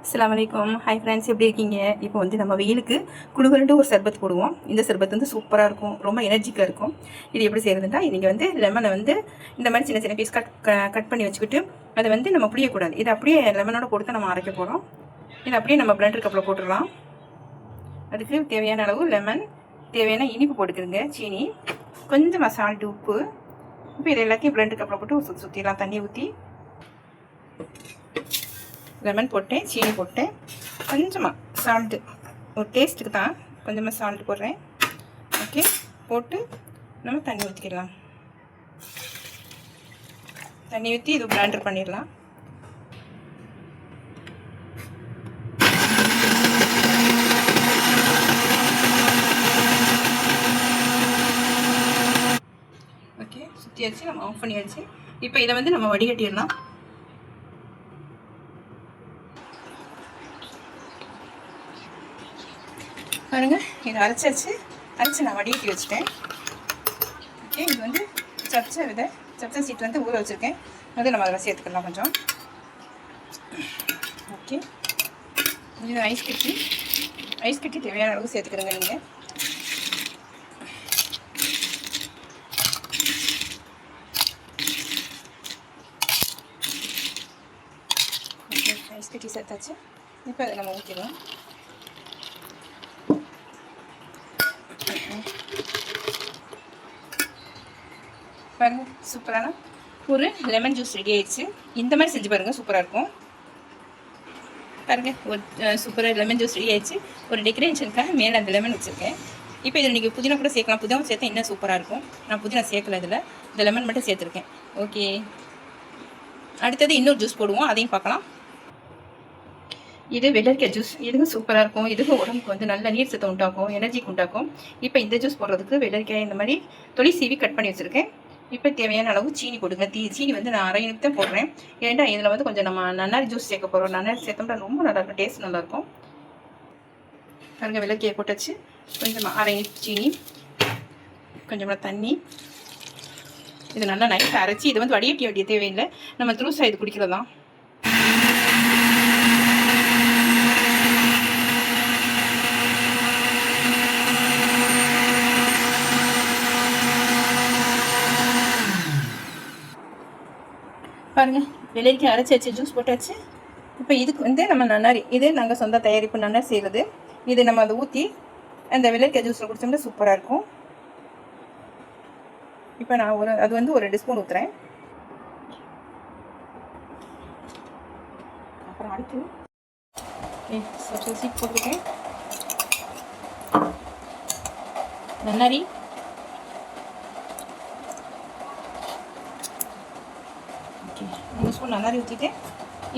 அஸ்ஸலாமு அலைக்கும். Hi friends, எப்படி இருக்கீங்க? இப்போ வந்து நம்ம வெயிலுக்கு குளுகுலுன்ட்டு ஒரு சர்பத் போடுவோம். இந்த சர்பத் வந்து சூப்பராக இருக்கும், ரொம்ப எனர்ஜிக்காக இருக்கும். இது எப்படி செய்யறதுன்னா, நீங்கள் வந்து லெமனை வந்து இந்த மாதிரி சின்ன சின்ன பீஸ் கட் பண்ணி வச்சுக்கிட்டு அதை வந்து நம்ம புளியக்கூடாது. இது அப்படியே லெமனோட போட்டு நம்ம அரைக்க போகிறோம். இது அப்படியே நம்ம பிளண்டர் கப்பில் போட்டுடலாம். அதுக்கு தேவையான அளவு லெமன், தேவையான இனிப்பு போட்டுக்கிறங்க, சீனி, கொஞ்சம் சால்ட்டு, உப்பு. இப்போ இது எல்லாத்தையும் பிளண்டர் கப்பில் போட்டு சுற்றிடலாம். தண்ணி ஊற்றி லெமன் போட்டேன், சீனி போட்டேன், கொஞ்சமாக சால்ட்டு, ஒரு டேஸ்ட்டுக்கு தான் கொஞ்சமாக சால்ட்டு போடுறேன். ஓகே, போட்டு நம்ம தண்ணி ஊற்றிக்கலாம். தண்ணி ஊற்றி இது பிளண்டர் பண்ணிடலாம். ஓகே, சுற்றியாச்சு, நம்ம ஆஃப் பண்ணியாச்சு. இப்போ இதை வந்து நம்ம வடிகட்டிடலாம். பாருங்க, இதை அரைச்சி நான் வடிகட்டி வச்சுட்டேன். ஓகே, இது வந்து சப்சா சீட் வந்து ஊற வச்சுருக்கேன். வந்து நம்ம அதில் சேர்த்துக்கலாம் கொஞ்சம். ஓகே, இது ஐஸ் கட்டி தேவையான அளவு சேர்த்துக்கிறேங்க நீங்கள். ஓகே, ஐஸ் கட்டி சேர்த்தாச்சு. இப்போ அதை நம்ம ஊற்றிடுவோம். பாருங்க, சூப்பரான ஒரு லெமன் ஜூஸ் ரெடி ஆயிடுச்சு. இந்த மாதிரி செஞ்சு பாருங்கள், சூப்பராக இருக்கும். பாருங்கள், ஒரு சூப்பராக லெமன் ஜூஸ் ரெடி ஆயிடுச்சு. ஒரு டெக்கரேஷனுக்காக மேலே அந்த லெமன் வச்சுருக்கேன். இப்போ இதில் நீங்கள் புதினா கூட சேர்க்கலாம். புதினா சேர்த்தா இன்னும் சூப்பராக இருக்கும். நான் புதினா சேர்க்கல, இதில் இந்த லெமன் மட்டும் சேர்த்துருக்கேன். ஓகே, அடுத்தது இன்னொரு ஜூஸ் போடுவோம், அதையும் பார்க்கலாம். இது வெள்ளரிக்காய் ஜூஸ். இதுவும் சூப்பராக இருக்கும். இதுவும் உடம்புக்கு வந்து நல்ல நீர் சத்தை உண்டாக்கும், எனர்ஜிக்கு உண்டாக்கும். இப்போ இந்த ஜூஸ் போடுறதுக்கு வெள்ளரிக்காய் இந்த மாதிரி தொளி சீவி கட் பண்ணி வச்சுருக்கேன். இப்போ தேவையான அளவு சீனி போடுங்க. சீனி வந்து நான் அரை இனிப்பு தான் போடுறேன். ஏன்டா இதில் வந்து கொஞ்சம் நம்ம நன்னாரி ஜூஸ் சேர்க்க போகிறோம். நன்னாரி சேர்த்தோம்னா ரொம்ப நல்லாயிருக்கும், டேஸ்ட் நல்லாயிருக்கும். பாருங்கள், வெள்ளரிக்காயை போட்டாச்சு. கொஞ்சம் அரை இனிப்பு சீனி, கொஞ்சமாக தண்ணி. இது நல்லா நைட்டாக அரைச்சி இது வந்து வடிகட்டி வேண்டிய தேவையில்லை, நம்ம த்ரூஸாக இது குடிக்கிறது தான். பாருங்கள், வெள்ளரிக்காய் அரைச்சி வச்சு ஜூஸ் போட்டாச்சு. இப்போ இதுக்கு வந்து நம்ம நன்னாரி, இது நாங்கள் சொந்த தயாரிப்பு நன்னாரி செய்கிறது. இது நம்ம அதை ஊற்றி அந்த வெள்ளரிக்காய் ஜூஸில் குடிச்சோம்னா சூப்பராக இருக்கும். இப்போ நான் அது வந்து ஒரு 2 ஸ்பூன் ஊற்றுறேன். அப்புறம் அடுத்து சீட் போட்டிருக்கேன். நன்னாரி, ஓகே, 3 ஸ்பூன் நன்னாரி ஊற்றிட்டேன்.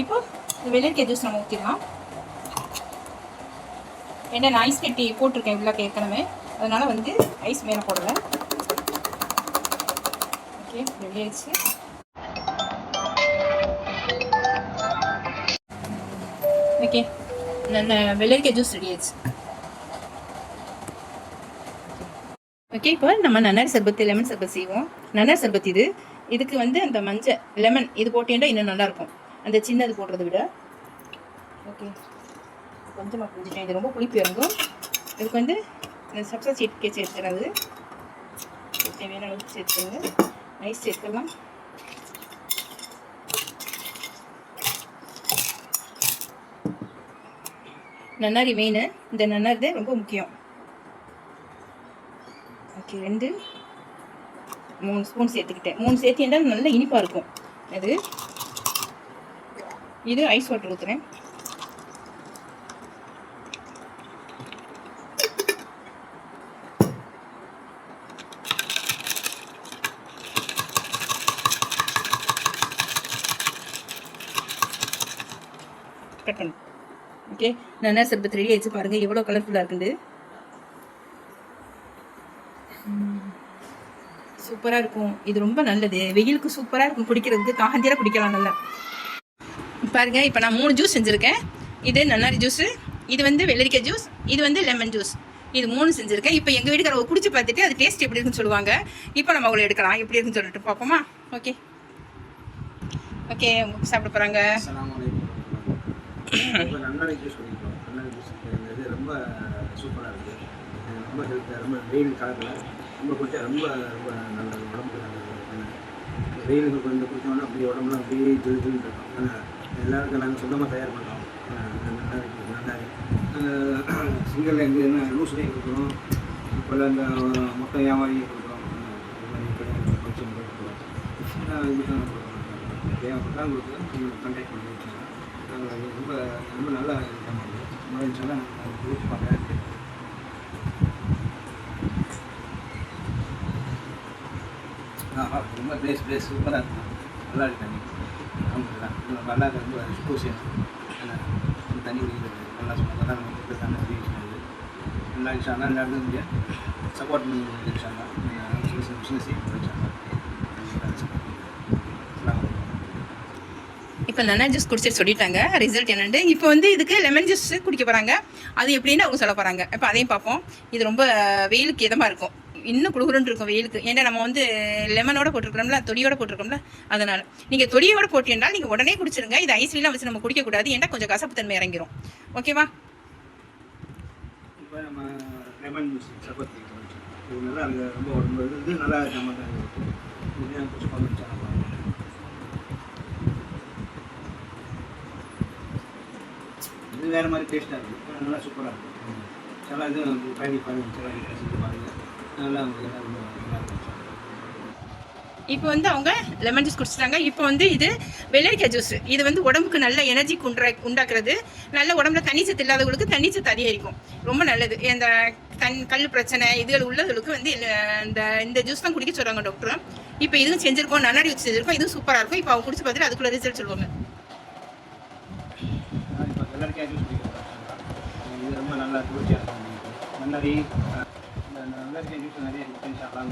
இப்போ இந்த வெள்ளரிக்காய் ஜூஸ் நம்ம ஊற்றிடலாம். ஏன்னா நான் ஐஸ் கட்டி போட்டிருக்கேன் இவ்வளோ ஏற்கனவே, அதனால் வந்து ஐஸ் மேலே போடலை. ஓகே, ரெடி ஆயிடுச்சு. ஓகே, நல்ல வெள்ளரிக்காய் ஜூஸ் ரெடி ஆயிடுச்சு. ஓகே, இப்போ நம்ம நன்னாரி சர்பத்து, லெமன் சர்பத் செய்வோம். நன்னாரி சர்பத் இதுக்கு வந்து அந்த மஞ்சள் லெமன் இது போட்டேன்டா இன்னும் நல்லாயிருக்கும், அந்த சின்னது போடுறத விட. ஓகே, கொஞ்சமாக புரிஞ்சுட்டேன், இது ரொம்ப புளிப்பு இறங்கும். இதுக்கு வந்து இந்த சப்சா சீட் சேர்த்துக்கிறது தேவையான அளவுக்கு சேர்த்துக்கோங்க. ஐஸ் சேர்த்துக்கலாம். நன்னாரி மெயின், இந்த நன்னாரி தான் ரொம்ப முக்கியம். ஓகே, 2-3 ஸ்பூன் சேர்த்துக்கிட்டேன். 3 சேர்த்தியா நல்ல இனிப்பாக இருக்கும். இது ஐஸ் வாட்டர் ஊற்றுறேன். கட் பண்ணு. ஓகே, நன்னாரி சர்பத் ரெடி ஆயிடுச்சு. பாருங்கள் எவ்வளோ கலர்ஃபுல்லாக இருக்குது. சூப்பராக இருக்கும். இது ரொம்ப நல்லது, வெயிலுக்கு சூப்பராக இருக்கும் குடிக்கிறதுக்கு. காந்தியாக குடிக்கலாம் நல்லா. பாருங்கள், இப்போ நான் 3 ஜூஸ் செஞ்சுருக்கேன். இது நன்னாரி ஜூஸு, இது வந்து வெள்ளரிக்காய் ஜூஸ், இது வந்து லெமன் ஜூஸ். இது 3 செஞ்சுருக்கேன். இப்போ எங்கள் வீட்டுக்காரங்க குடிச்சு பார்த்துட்டு அது டேஸ்ட் எப்படி இருக்குன்னு சொல்லுவாங்க. இப்போ நம்ம அவங்களை எடுக்கலாம், எப்படி இருக்குன்னு சொல்லிட்டு பார்ப்போமா? ஓகே, ஓகே, சாப்பிட போகிறாங்க. நன்னாரி ஜூஸ் குடிக்கிறோம். நன்னாரி ஜூஸ் இது ரொம்ப சூப்பராக இருக்குது. ரொம்ப ஹெல்த்தாக, ரொம்ப வெயில் காலத்தில் ரொம்ப குடித்தா ரொம்ப ரொம்ப நல்லது, உடம்புக்கு நல்லது. வெயிலுக்கு வந்து குடித்தோம்னா அப்படியே உடம்புலாம் அப்படியே ஜில் ஜில்னு இருக்கும். ஆனால் எல்லாருக்கும் நாங்கள் சொந்தமாக தயார் பண்ணுறோம். நன்னாரி நன்னாரி சிங்கிள் எங்கன்னா லூஸ்லேயே கொடுக்குறோம். இப்போல்லாம் இந்த மொட்டை வியாபாரி கொடுக்குறோம். ஃபங்க்ஷன் கொடுக்குறோம். இதுக்கான தேவைப்பட்டால் கொடுத்து கான்டாக்ட் பண்ணி வச்சுருக்கோம். நாங்கள் ரொம்ப ரொம்ப நல்லா சொன்னால் நாங்கள் கொடுத்து பார்க்குறேன். ரொம்ப பிளேஸ் சூப்பராக இருக்கும். நல்லா இருக்கு தண்ணி. நல்லா ரொம்ப சூப்பர் தண்ணி குடிக்கிறது நல்லா சொன்னாங்க. தான் நம்ம தண்ணி குடிக்கிறது நல்லா இன்ஷால்லா எல்லாருக்கும் இங்கே சப்போர்ட் பண்ணி இன்ஷால்லா பிஸ்னஸ் இப்போ லெமன் ஜூஸ் குடிச்சிட்டு சொல்லிட்டாங்க ரிசல்ட் என்னென்னு. இப்போ வந்து இதுக்கு லெமன் ஜூஸ் குடிக்க போகிறாங்க. அது எப்படின்னு அவங்க சொல்ல போகிறாங்க. இப்போ அதையும் பார்ப்போம். இது ரொம்ப வெயிலுக்கு இதமாக இருக்கும், இன்னும் குளுகுலுன்னு இருக்கும் வெயிலுக்கு. ஏன்னா நம்ம வந்து லெமனோட போட்டிருக்கிறோம்ல, தொலியோட போட்டிருக்கோம்ல, அதனால் நீங்கள் தொலியோட போட்டீங்கன்னா நீங்கள் உடனே குடிச்சிருங்க. இது ஐஸ்லாம் வச்சு நம்ம குடிக்கக்கூடாது, ஏன்னா கொஞ்சம் கசப்பு தன்மை இறங்கிரும். ஓகேவா? இப்போ நம்ம லெமன் ஜூஸ் சப்போர்ட் இது நல்லா இருக்குது. ரொம்ப உடம்பு இது நல்லா நம்ம குடிச்சு இது வேறு மாதிரி டேஸ்ட்டாக இருக்குது. நல்லா சூப்பராக இருக்குது. சில இது ட்ரை பண்ணி செஞ்சு பாருங்கள். நல்லா இப்போ வந்து அவங்க லெமன் ஜூஸ் குடிச்சிட்டாங்க. இப்போ வந்து இது வெள்ளரிக்காய் ஜூஸ். இது வந்து உடம்புக்கு நல்ல எனர்ஜி உண்டாக்குறது, நல்ல உடம்புல தண்ணி சத்து இல்லாதவங்களுக்கு தண்ணி சத்து அதிகரிக்கும், ரொம்ப நல்லது. இந்த கல் பிரச்சனை இதுகள் உள்ளவங்களுக்கு வந்து இந்த ஜூஸ் தான் குடிக்க சொல்கிறாங்க டாக்டர். இப்போ இதுவும் செஞ்சுருக்கோம், நன்னாரி வச்சு செஞ்சுருக்கோம். இதுவும் சூப்பராக இருக்கும். இப்போ அவங்க குடிச்சு பார்த்துட்டு அதுக்குள்ள ரிசல்ட் சொல்லுவாங்க. வெள்ளரிக்காய் ஜூஸ் இது ரொம்ப நல்லா குளிர்ச்சியாக இருக்கும். நன்னாரி வெள்ளரிக்காய் ஜூஸ் நிறைய டிஃப்ரென்ஸாக கல்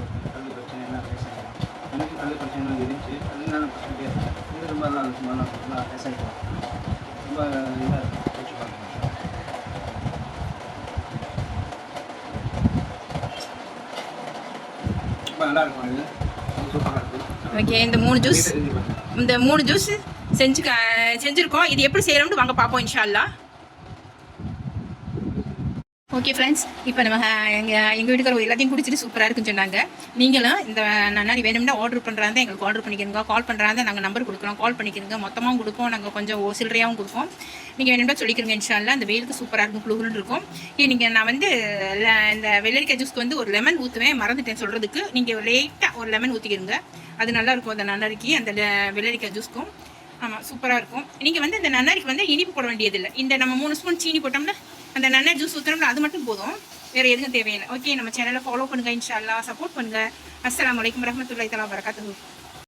பிரச்சனை எல்லாம் பேசுகிறேன். எனக்கு கல் பிரச்சனை இருந்துச்சு, அதனால பிரச்சனை இருக்கும். இது ரொம்ப நல்லா பேசிக்கலாம். ரொம்ப இதாக இருக்கும். குடிச்சு பார்க்கணும். ரொம்ப நல்லா இருக்கும். இது சூப்பராக இருக்கும். ஓகே, இந்த மூணு ஜூஸ் செஞ்சுருக்கோம். இது எப்படி செய்யறோம்னு வாங்க பார்ப்போம் இன்ஷா அல்லாஹ். ஓகே ஃப்ரெண்ட்ஸ், இப்போ நம்ம எங்கள் வீட்டுக்காரர் எல்லாத்தையும் குடிச்சிட்டு சூப்பராக இருக்குன்னு சொன்னாங்க. நீங்களும் இந்த நன்னாரி வேணும்னா ஆர்டர் பண்ணுறாங்க, எங்களுக்கு ஆர்டர் பண்ணிக்கிறோங்க. கால் பண்ணுறாங்க, நாங்கள் நம்பர் கொடுக்குறோம், கால் பண்ணிக்கிறோங்க. மொத்தமாகவும் கொடுப்போம், நாங்கள் கொஞ்சம் சில்லறையாகவும் கொடுப்போம். நீங்கள் வேணும்னா சொல்லிக்கிறோங்க இன்ஷா அல்லாஹ். இந்த வெயிலுக்கு சூப்பராக இருக்கும், குளுகுலுன்னு இருக்கும். நீங்கள் நான் வந்து இந்த வெள்ளரிக்காய் ஜூஸ்க்கு வந்து ஒரு லெமன் ஊற்றுவேன், மறந்துட்டேன் சொல்கிறதுக்கு. நீங்கள் லைட்டாக ஒரு லெமன் ஊற்றிக்கிறங்க, அது நல்லாயிருக்கும். அந்த நன்னாரிக்கு அந்த வெள்ளரிக்காய் ஜூஸ்க்கும் ஆமாம் சூப்பராக இருக்கும். நீங்கள் வந்து இந்த நன்னாரிக்கு வந்து இனிப்பு போட வேண்டியதில்லை. இந்த நம்ம 3 ஸ்பூன் சீனி போட்டோம்னா அந்த நன்னாரி ஜூஸ் ஊற்றுறோம்ல, அது மட்டும் போதும், வேறு எதுவும் தேவையில்லை. ஓகே, நம்ம சேனலை ஃபாலோ பண்ணுங்கள் இன்ஷா அல்லாஹ், சப்போர்ட் பண்ணுங்கள். அஸ்ஸலாமு அலைக்கும் வரஹ்மத்துல்லாஹி தஆலா வபரகாத்துஹு.